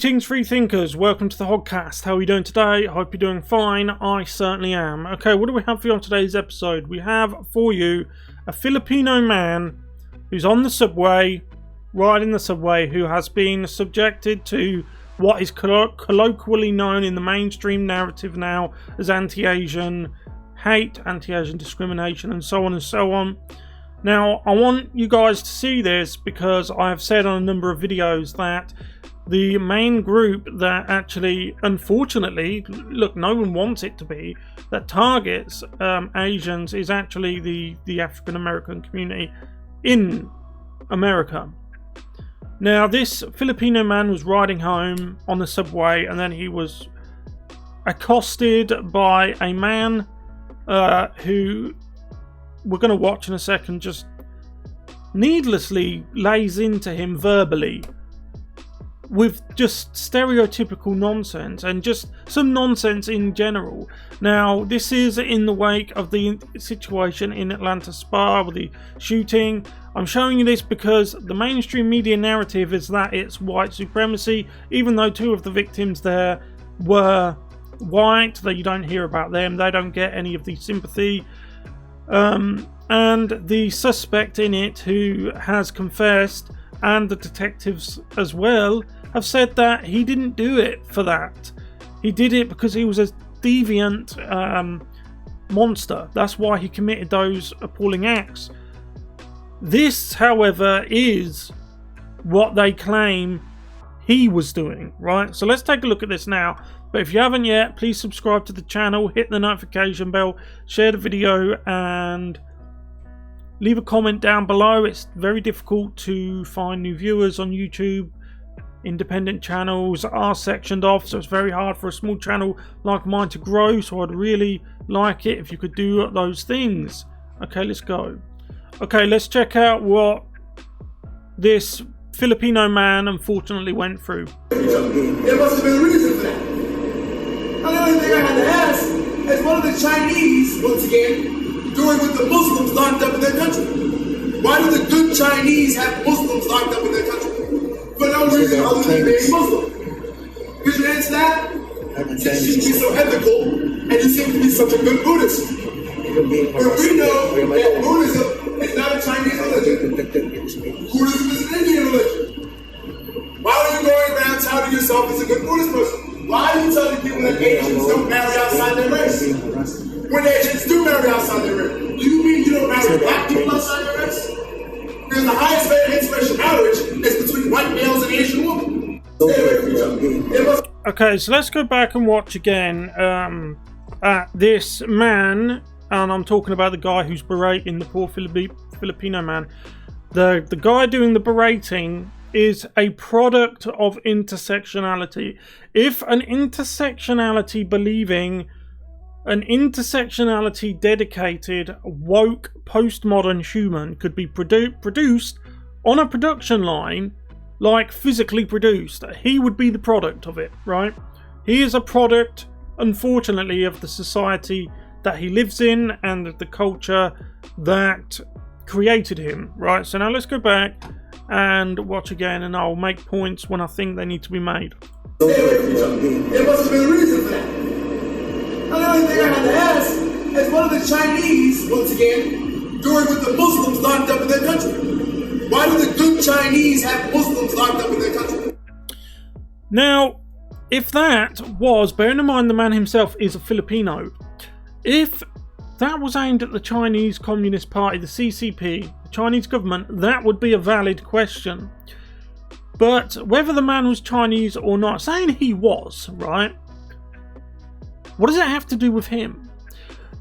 Greetings, free thinkers. Welcome to the Hoggcast. How are you doing today? I hope you're doing fine. I certainly am. Okay, what do we have for you on today's episode? We have for you a Filipino man who's on the subway, riding the subway, who has been subjected to what is colloquially known in the mainstream narrative now as anti-Asian hate, anti-Asian discrimination, and so on and so on. Now, I want you guys to see this because I have said on a number of videos that the main group that actually, unfortunately, look, no one wants it to be, that targets Asians is actually the African American community in America. Now, this Filipino man was riding home on the subway and then he was accosted by a man who we're going to watch in a second, just needlessly lays into him verbally with just stereotypical nonsense and just some nonsense in general. Now, this is in the wake of the situation in Atlanta Spa with the shooting. I'm showing you this because the mainstream media narrative is that it's white supremacy, even though two of the victims there were white, that you don't hear about them, they don't get any of the sympathy. And the suspect in it, who has confessed, and the detectives as well, have said that he didn't do it for that. He did it because he was a deviant monster. That's why he committed those appalling acts. This, however, is what they claim he was doing, right? So let's take a look at this now. But if you haven't yet, please subscribe to the channel, hit the notification bell, share the video, and leave a comment down below. It's very difficult to find new viewers on YouTube. Independent channels are sectioned off, so it's very hard for a small channel like mine to grow. So I'd really like it if you could do those things. Okay, let's go. Okay, let's check out what this Filipino man unfortunately went through. There must have been a reason for that. Now, the only thing I had to ask is what are the Chinese, once again, doing with the Muslims locked up in their country? Why do the good Chinese have Muslims locked up in their country? For no reason other than being Muslim. Could you answer that? You seem to be so ethical, and you seem to be such a good Buddhist. But we know that Buddhism is not a Chinese religion. Buddhism is an Indian religion. Why are you going around touting yourself as a good Buddhist person? Why are you telling people that Asians don't marry outside their race? When Asians do marry outside their race, do you mean you don't marry black people outside their race? Because the highest rate of interracial marriage is between white males and Asian women. Stay away from each other. Okay, so let's go back and watch again at this man, and I'm talking about the guy who's berating the poor Filipino man. The guy doing the berating is a product of intersectionality. If an intersectionality believing, an intersectionality dedicated, woke, postmodern human could be produced on a production line, like physically produced, he would be the product of it, right? He is a product, unfortunately, of the society that he lives in and the culture that created him, right? So now let's go back and watch again, and I'll make points when I think they need to be made. Stay away from each other. There must have been a reason for that. Now, the only thing I had to ask is what are the Chinese, once again, doing with the Muslims locked up in their country? Why do the good Chinese have Muslims locked up in their country? Now, if that was, bearing in mind the man himself is a Filipino, if that was aimed at the Chinese Communist Party, the CCP, the Chinese government, that would be a valid question. But whether the man was Chinese or not, saying he was, right? What does it have to do with him?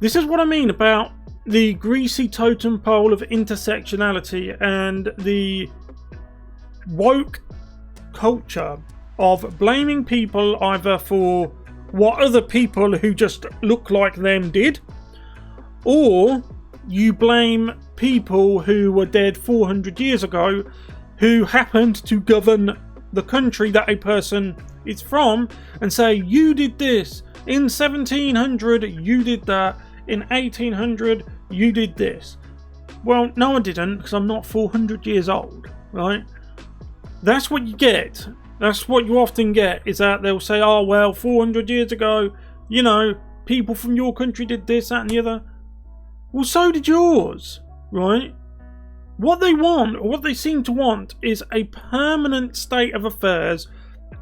This is what I mean about the greasy totem pole of intersectionality and the woke culture of blaming people either for what other people who just look like them did, or you blame people who were dead 400 years ago who happened to govern the country that a person is from and say, you did this, in 1700 you did that, in 1800 you did this. Well, no I didn't, because I'm not 400 years old, right? That's what you get That's what you often get, is that they'll say, oh, well, 400 years ago, you know, people from your country did this, that and the other. Well, so did yours, right? What they want, or what they seem to want, is a permanent state of affairs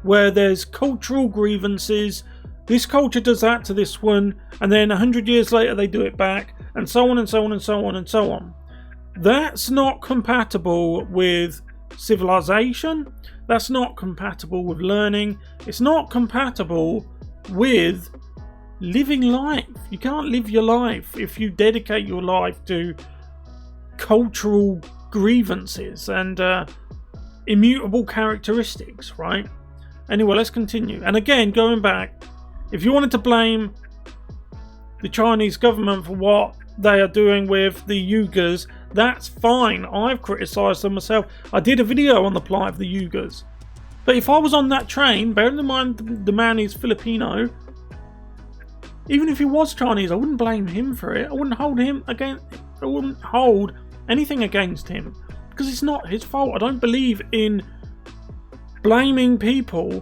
where there's cultural grievances. This culture does that to this one, and then 100 years later they do it back, and so on and so on and so on and so on. That's not compatible with civilization. That's not compatible with learning. It's not compatible with living life. You can't live your life if you dedicate your life to cultural grievances and immutable characteristics, right? Anyway, let's continue. And again, going back, if you wanted to blame the Chinese government for what they are doing with the Uyghurs, that's fine. I've criticised them myself. I did a video on the plight of the Uyghurs. But if I was on that train, bearing in mind the man is Filipino, even if he was Chinese, I wouldn't blame him for it. I wouldn't hold anything against him, because it's not his fault. I don't believe in blaming people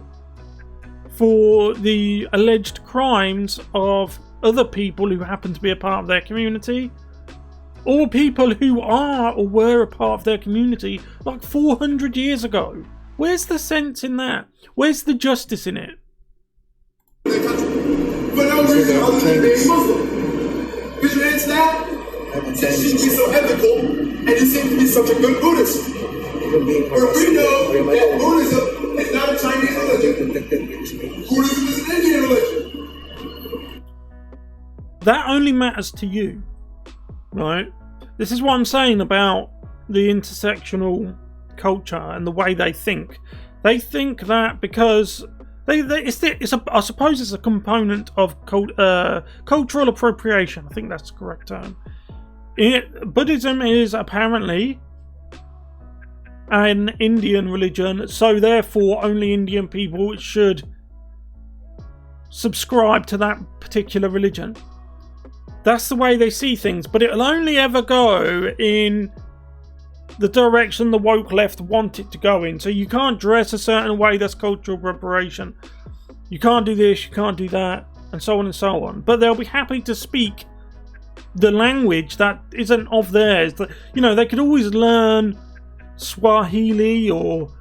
for the alleged crimes of other people who happen to be a part of their community, or people who are or were a part of their community like 400 years ago. Where's the sense in that? Where's the justice in it? For no reason other than being Muslim. Could you answer that? Since you be so ethical, and you seem to be such a good Buddhist. But we know that Buddhism is not a Chinese religion. Buddhism is an Indian religion. That only matters to you, right? This is what I'm saying about the intersectional culture and the way they think. They think that because I suppose it's a component of cultural appropriation. I think that's the correct term. Buddhism is apparently an Indian religion, so therefore only Indian people should subscribe to that particular religion. That's the way they see things, but it'll only ever go in the direction the woke left want it to go in. So you can't dress a certain way, that's cultural appropriation. You can't do this, you can't do that, and so on and so on. But they'll be happy to speak the language that isn't of theirs. You know, they could always learn Swahili or,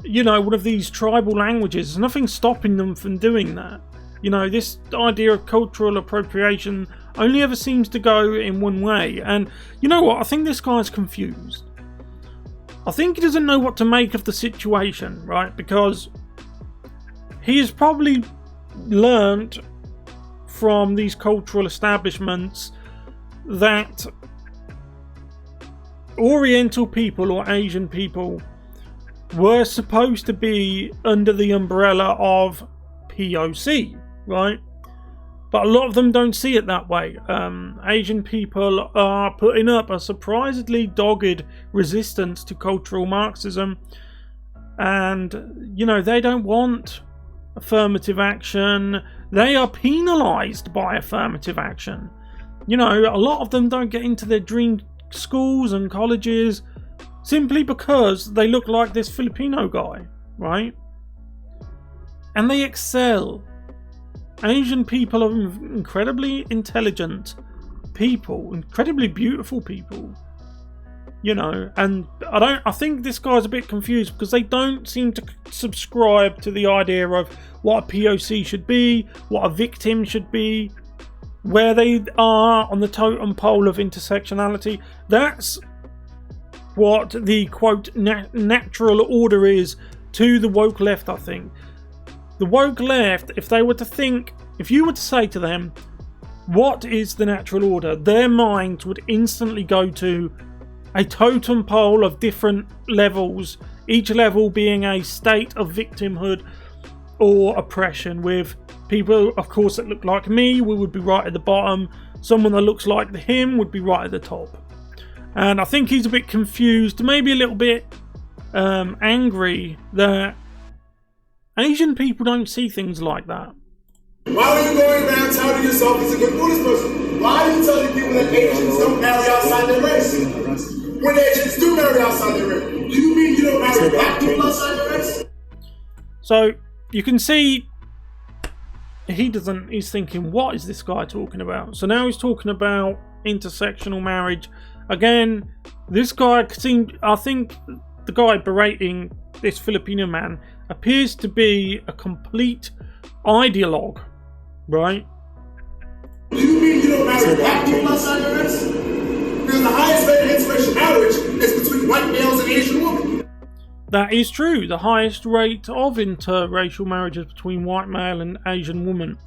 you know, one of these tribal languages. There's nothing stopping them from doing that. You know, this idea of cultural appropriation only ever seems to go in one way. And you know what? I think this guy's confused. I think he doesn't know what to make of the situation, right? Because he has probably learnt from these cultural establishments that Oriental people or Asian people were supposed to be under the umbrella of POC, right? But a lot of them don't see it that way. Asian people are putting up a surprisingly dogged resistance to cultural Marxism, and you know, they don't want affirmative action. They are penalised by affirmative action. You know, a lot of them don't get into their dream schools and colleges simply because they look like this Filipino guy, right? And they excel. Asian people are incredibly intelligent people, incredibly beautiful people, you know, and I think this guy's a bit confused because they don't seem to subscribe to the idea of what a POC should be, what a victim should be, where they are on the totem pole of intersectionality. That's what the quote natural order is to the woke left, I think. The woke left, if you were to say to them, what is the natural order? Their minds would instantly go to a totem pole of different levels, each level being a state of victimhood or oppression, with people, of course, that look like me, we would be right at the bottom. Someone that looks like him would be right at the top. And I think he's a bit confused, maybe a little bit angry that Asian people don't see things like that. Why are you going around touting yourself as a good Buddhist person? Why are you telling people that Asians don't marry outside their race? When Asians do marry outside their race, do you mean you don't marry black people outside their race? So you can see he's thinking, what is this guy talking about? So now he's talking about intersectional marriage. Again, this guy I think the guy berating this Filipino man appears to be a complete ideologue, right? Do you mean you don't marry black people outside your race? Because the highest rate of interracial marriage is between white males and Asian women. That is true. The highest rate of interracial marriage is between white male and Asian woman.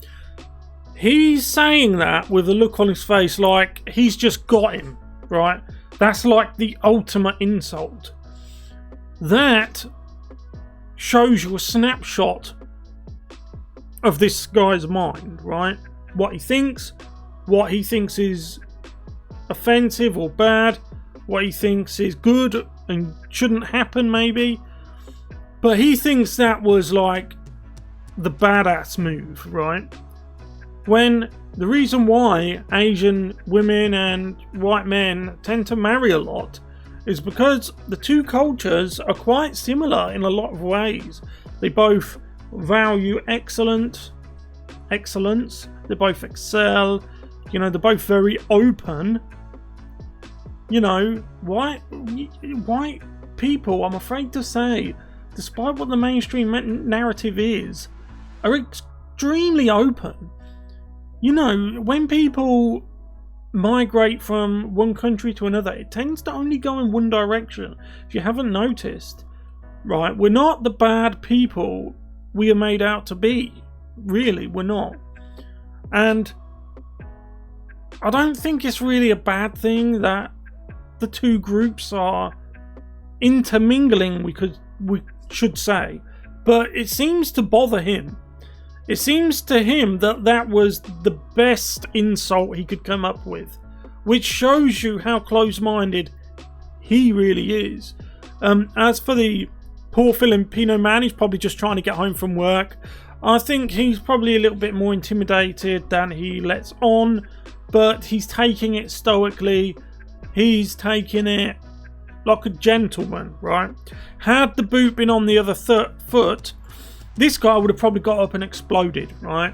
He's saying that with a look on his face like he's just got him, right? That's like the ultimate insult. That shows you a snapshot of this guy's mind, right? What he thinks is offensive or bad, what he thinks is good and shouldn't happen maybe. But he thinks that was like the badass move, right? When the reason why Asian women and white men tend to marry a lot is because the two cultures are quite similar in a lot of ways. They both value excellence, they both excel, they're both very open. White people, I'm afraid to say, despite what the mainstream narrative is, are extremely open. When people migrate from one country to another, it tends to only go in one direction. If you haven't noticed, right, we're not the bad people we are made out to be. Really, we're not. And I don't think it's really a bad thing that the two groups are intermingling, we should say. But it seems to bother him. It seems to him that was the best insult he could come up with, which shows you how close-minded he really is. As for the poor Filipino man, he's probably just trying to get home from work. I think he's probably a little bit more intimidated than he lets on, but he's taking it stoically. He's taking it like a gentleman, right? Had the boot been on the other foot, this guy would have probably got up and exploded, right?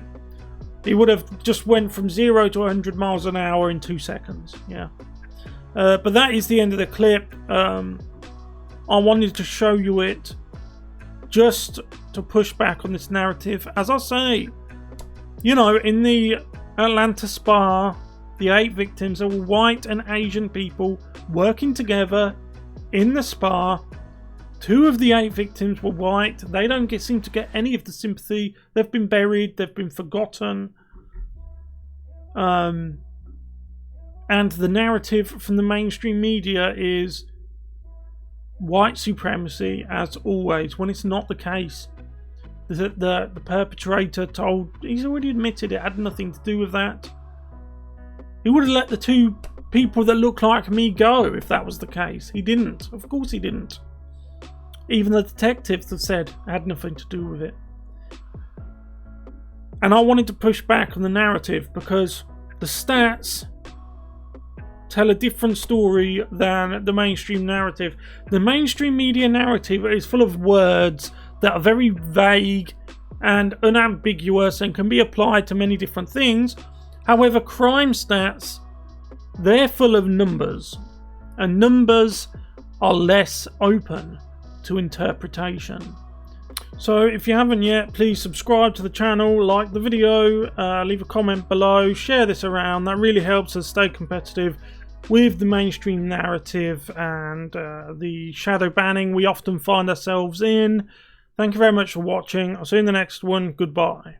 He would have just went from 0 to 100 miles an hour in 2 seconds, yeah. But that is the end of the clip. I wanted to show you it just to push back on this narrative. As I say, in the Atlanta spa, the 8 victims are white and Asian people working together in the spa. 2 of the 8 victims were white. They don't seem to get any of the sympathy. They've been buried. They've been forgotten. And the narrative from the mainstream media is white supremacy, as always, when it's not the case. The perpetrator he's already admitted it had nothing to do with that. He would have let the 2 people that look like me go if that was the case. He didn't. Of course he didn't. Even the detectives have said it had nothing to do with it. And I wanted to push back on the narrative because the stats tell a different story than the mainstream narrative. The mainstream media narrative is full of words that are very vague and unambiguous and can be applied to many different things. However, crime stats, they're full of numbers, and numbers are less open to interpretation. So if you haven't yet, please subscribe to the channel, like the video, leave a comment below, share this around. That really helps us stay competitive with the mainstream narrative and the shadow banning we often find ourselves in. Thank you very much for watching. I'll see you in the next one. Goodbye.